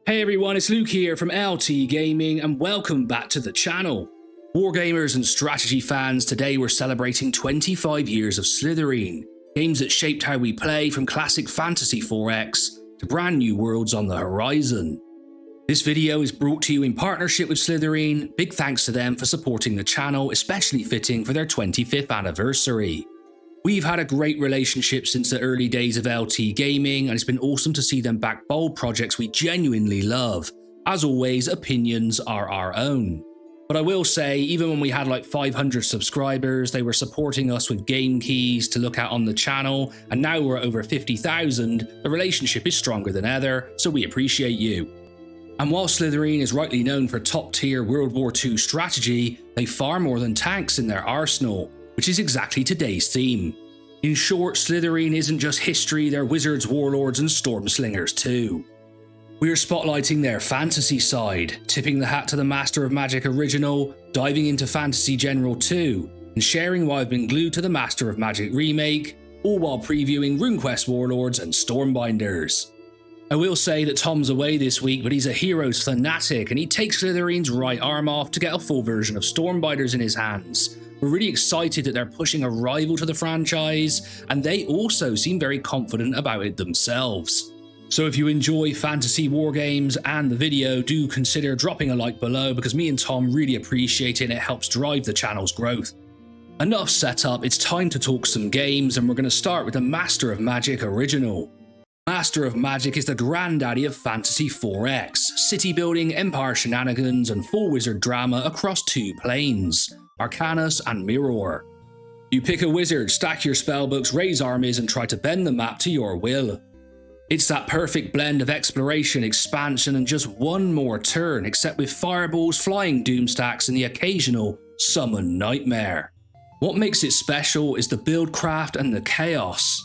Hey everyone, it's Luke here from LT Gaming and welcome back to the channel. Wargamers and strategy fans, today we're celebrating 25 years of Slitherine, games that shaped how we play from classic Fantasy 4X to brand new worlds on the horizon. This video is brought to you in partnership with Slitherine. Big thanks to them for supporting the channel, especially fitting for their 25th anniversary. We've had a great relationship since the early days of LT Gaming, and it's been awesome to see them back bold projects we genuinely love. As always, opinions are our own. But I will say, even when we had like 500 subscribers, they were supporting us with game keys to look at on the channel, and now we're at over 50,000, the relationship is stronger than ever, so we appreciate you. And while Slitherine is rightly known for top-tier World War II strategy, they've far more than tanks in their arsenal, which is exactly today's theme. In short, Slitherine isn't just history, they're wizards, warlords and stormslingers too. We're spotlighting their fantasy side, tipping the hat to the Master of Magic original, diving into Fantasy General 2, and sharing why I've been glued to the Master of Magic Remake, all while previewing RuneQuest Warlords and Stormbinders. I will say that Tom's away this week, but he's a Heroes fanatic and he takes Slytherine's right arm off to get a full version of Stormbinders in his hands. We're really excited that they're pushing a rival to the franchise, and they also seem very confident about it themselves. So if you enjoy fantasy war games and the video, do consider dropping a like below because me and Tom really appreciate it and it helps drive the channel's growth. Enough setup, it's time to talk some games, and we're going to start with the Master of Magic original. Master of Magic is the granddaddy of Fantasy 4X, city building, empire shenanigans and full wizard drama across two planes, Arcanus and Mirror. You pick a wizard, stack your spellbooks, raise armies and try to bend the map to your will. It's that perfect blend of exploration, expansion and just one more turn, except with fireballs, flying doom stacks and the occasional summon nightmare. What makes it special is the build craft and the chaos.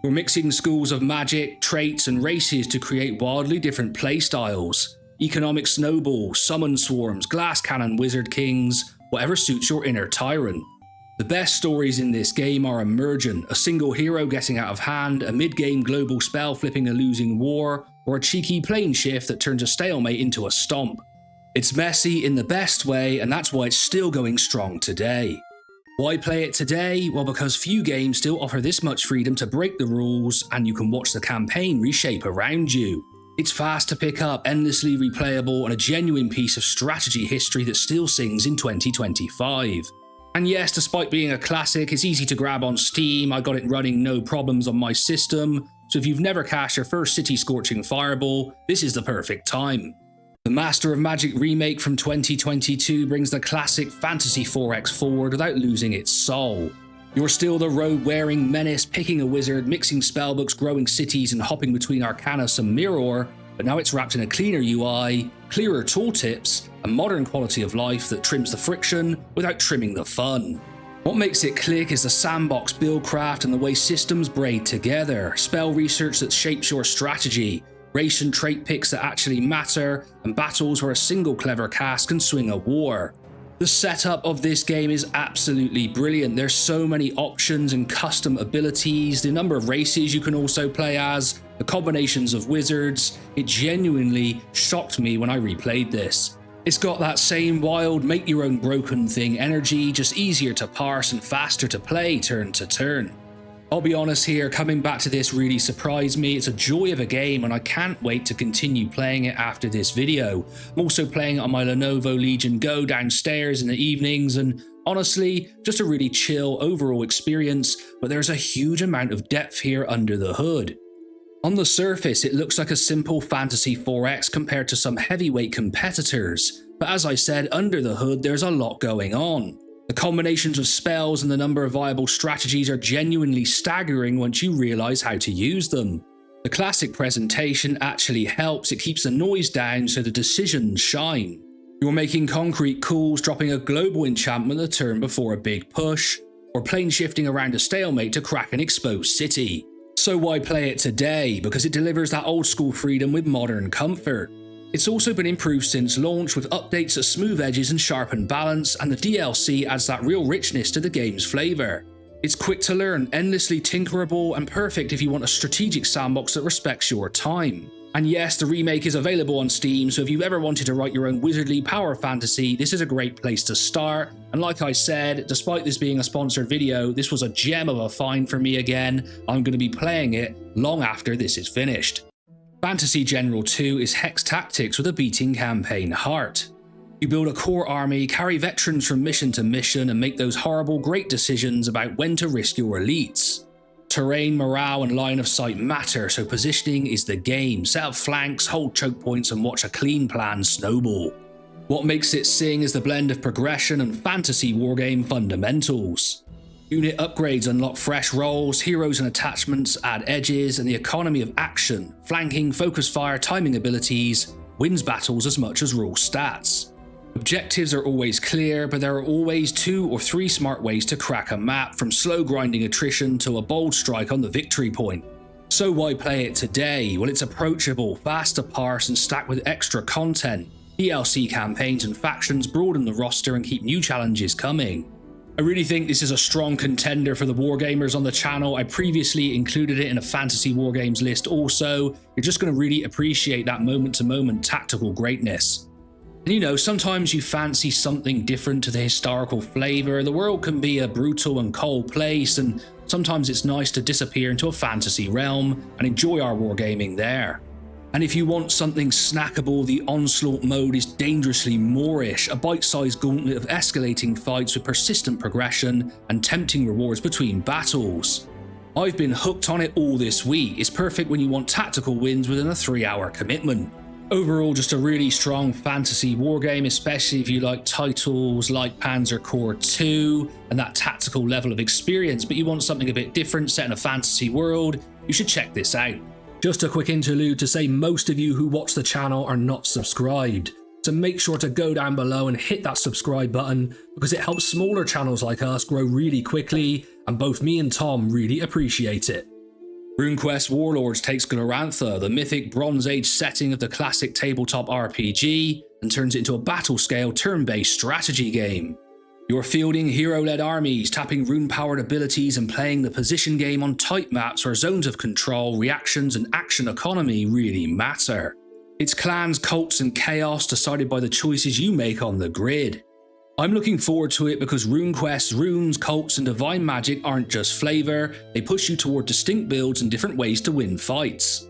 We're mixing schools of magic, traits and races to create wildly different playstyles. Economic snowball, summon swarms, glass cannon wizard kings, whatever suits your inner tyrant. The best stories in this game are emergent, a single hero getting out of hand, a mid-game global spell flipping a losing war, or a cheeky plane shift that turns a stalemate into a stomp. It's messy in the best way, and that's why it's still going strong today. Why play it today? Well, because few games still offer this much freedom to break the rules, and you can watch the campaign reshape around you. It's fast to pick up, endlessly replayable, and a genuine piece of strategy history that still sings in 2025. And yes, despite being a classic, it's easy to grab on Steam. I got it running no problems on my system, so if you've never cast your first City Scorching Fireball, this is the perfect time. The Master of Magic Remake from 2022 brings the classic Fantasy 4X forward without losing its soul. You're still the robe-wearing menace, picking a wizard, mixing spellbooks, growing cities and hopping between Arcanus and Mirror, but now it's wrapped in a cleaner UI, clearer tooltips, a modern quality of life that trims the friction without trimming the fun. What makes it click is the sandbox buildcraft and the way systems braid together, spell research that shapes your strategy, race and trait picks that actually matter, and battles where a single clever cast can swing a war. The setup of this game is absolutely brilliant. There's so many options and custom abilities, the number of races you can also play as, the combinations of wizards. It genuinely shocked me when I replayed this. It's got that same wild, make your own broken thing energy, just easier to parse and faster to play turn to turn. I'll be honest here, coming back to this really surprised me. It's a joy of a game and I can't wait to continue playing it after this video. I'm also playing it on my Lenovo Legion Go downstairs in the evenings, and honestly, just a really chill overall experience, but there's a huge amount of depth here under the hood. On the surface, it looks like a simple Fantasy 4X compared to some heavyweight competitors, but as I said, under the hood there's a lot going on. The combinations of spells and the number of viable strategies are genuinely staggering once you realize how to use them. The classic presentation actually helps, it keeps the noise down so the decisions shine. You're making concrete calls, dropping a global enchantment the turn before a big push, or plane shifting around a stalemate to crack an exposed city. So why play it today? Because it delivers that old school freedom with modern comfort. It's also been improved since launch with updates that smooth edges and sharpen balance, and the DLC adds that real richness to the game's flavour. It's quick to learn, endlessly tinkerable, and perfect if you want a strategic sandbox that respects your time. And yes, the remake is available on Steam, so if you've ever wanted to write your own wizardly power fantasy, this is a great place to start. And like I said, despite this being a sponsored video, this was a gem of a find for me again. I'm going to be playing it long after this is finished. Fantasy General 2 is Hex Tactics with a beating campaign heart. You build a core army, carry veterans from mission to mission, and make those horrible great decisions about when to risk your elites. Terrain, morale, and line of sight matter, so positioning is the game. Set up flanks, hold choke points, and watch a clean plan snowball. What makes it sing is the blend of progression and fantasy wargame fundamentals. Unit upgrades unlock fresh roles, heroes and attachments add edges, and the economy of action, flanking, focus fire, timing abilities, wins battles as much as raw stats. Objectives are always clear, but there are always 2 or 3 smart ways to crack a map, from slow grinding attrition to a bold strike on the victory point. So why play it today? Well, it's approachable, fast to parse, and stacked with extra content. DLC campaigns and factions broaden the roster and keep new challenges coming. I really think this is a strong contender for the wargamers on the channel. I previously included it in a fantasy wargames list also. You're just going to really appreciate that moment-to-moment tactical greatness. And you know, sometimes you fancy something different to the historical flavor. The world can be a brutal and cold place, and sometimes it's nice to disappear into a fantasy realm and enjoy our wargaming there. And if you want something snackable, the Onslaught mode is dangerously Moorish, a bite-sized gauntlet of escalating fights with persistent progression and tempting rewards between battles. I've been hooked on it all this week. It's perfect when you want tactical wins within a 3-hour commitment. Overall, just a really strong fantasy wargame, especially if you like titles like Panzer Corps 2 and that tactical level of experience, but you want something a bit different set in a fantasy world, you should check this out. Just a quick interlude to say most of you who watch the channel are not subscribed, so make sure to go down below and hit that subscribe button because it helps smaller channels like us grow really quickly, and both me and Tom really appreciate it. RuneQuest Warlords takes Glorantha, the mythic Bronze Age setting of the classic tabletop RPG, and turns it into a battle-scale turn-based strategy game. You're fielding hero-led armies, tapping rune-powered abilities and playing the position game on tight maps where zones of control, reactions, and action economy really matter. It's clans, cults, and chaos decided by the choices you make on the grid. I'm looking forward to it because RuneQuest's runes, cults, and divine magic aren't just flavor, they push you toward distinct builds and different ways to win fights.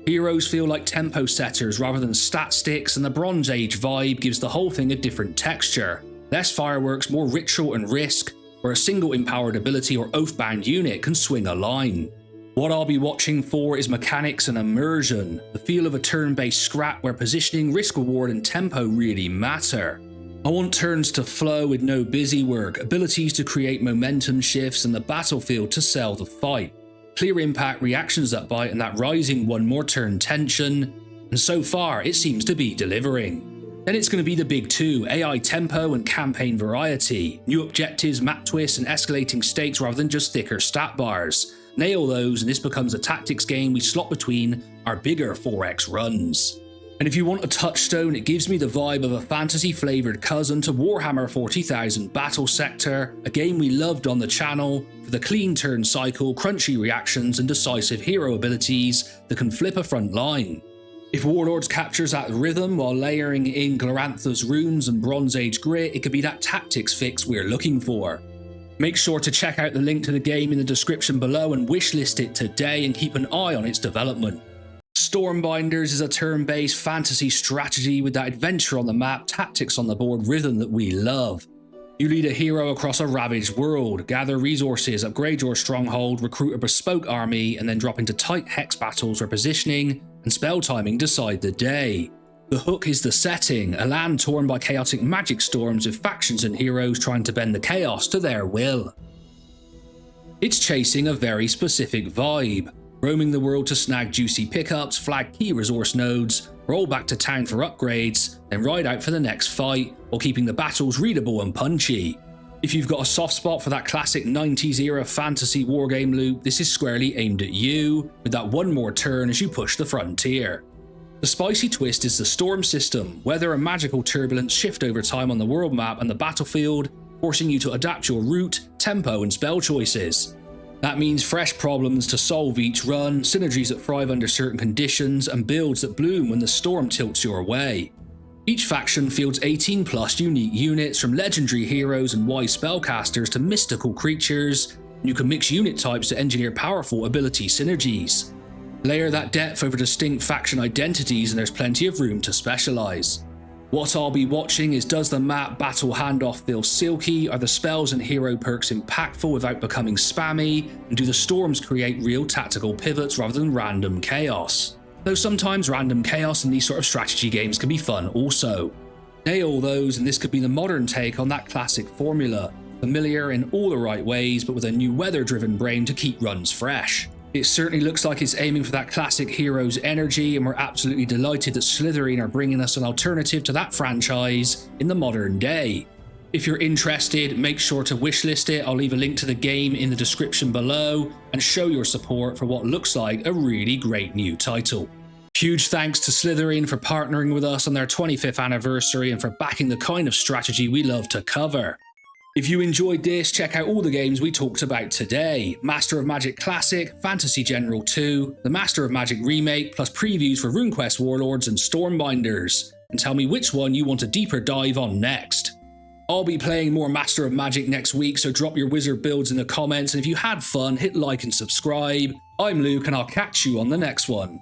Heroes feel like tempo setters rather than stat sticks, and the Bronze Age vibe gives the whole thing a different texture. Less fireworks, more ritual and risk, where a single empowered ability or oath-bound unit can swing a line. What I'll be watching for is mechanics and immersion, the feel of a turn-based scrap where positioning, risk reward, and tempo really matter. I want turns to flow with no busy work, abilities to create momentum shifts, and the battlefield to sell the fight. Clear impact, reactions that bite, and that rising one more turn tension, and so far it seems to be delivering. Then it's going to be the big two, AI tempo and campaign variety, new objectives, map twists, and escalating stakes rather than just thicker stat bars. Nail those and this becomes a tactics game we slot between our bigger 4x runs. And if you want a touchstone, it gives me the vibe of a fantasy-flavoured cousin to Warhammer 40,000 Battle Sector, a game we loved on the channel for the clean turn cycle, crunchy reactions, and decisive hero abilities that can flip a front line. If Warlords captures that rhythm while layering in Glorantha's runes and Bronze Age grit, it could be that tactics fix we're looking for. Make sure to check out the link to the game in the description below and wishlist it today and keep an eye on its development. Stormbinders is a turn-based fantasy strategy with that adventure on the map, tactics on the board, rhythm that we love. You lead a hero across a ravaged world, gather resources, upgrade your stronghold, recruit a bespoke army, and then drop into tight hex battles where positioning and spell timing decide the day. The hook is the setting, a land torn by chaotic magic storms with factions and heroes trying to bend the chaos to their will. It's chasing a very specific vibe. Roaming the world to snag juicy pickups, flag key resource nodes, roll back to town for upgrades, then ride out for the next fight, while keeping the battles readable and punchy. If you've got a soft spot for that classic 90s era fantasy wargame loop, this is squarely aimed at you, with that one more turn as you push the frontier. The spicy twist is the storm system. Weather and magical turbulence shift over time on the world map and the battlefield, forcing you to adapt your route, tempo, and spell choices. That means fresh problems to solve each run, synergies that thrive under certain conditions, and builds that bloom when the storm tilts your way. Each faction fields 18 plus unique units, from legendary heroes and wise spellcasters to mystical creatures, and you can mix unit types to engineer powerful ability synergies. Layer that depth over distinct faction identities and there's plenty of room to specialise. What I'll be watching is, does the map battle handoff feel silky, are the spells and hero perks impactful without becoming spammy, and do the storms create real tactical pivots rather than random chaos? Though sometimes random chaos in these sort of strategy games can be fun also. Nail those and this could be the modern take on that classic formula, familiar in all the right ways but with a new weather-driven brain to keep runs fresh. It certainly looks like it's aiming for that classic hero's energy, and we're absolutely delighted that Slitherine are bringing us an alternative to that franchise in the modern day. If you're interested, make sure to wishlist it. I'll leave a link to the game in the description below and show your support for what looks like a really great new title. Huge thanks to Slitherine for partnering with us on their 25th anniversary and for backing the kind of strategy we love to cover. If you enjoyed this, check out all the games we talked about today: Master of Magic Classic, Fantasy General 2, the Master of Magic Remake, plus previews for RuneQuest Warlords and Stormbinders, and tell me which one you want a deeper dive on next. I'll be playing more Master of Magic next week, so drop your wizard builds in the comments, and if you had fun, hit like and subscribe. I'm Luke, and I'll catch you on the next one.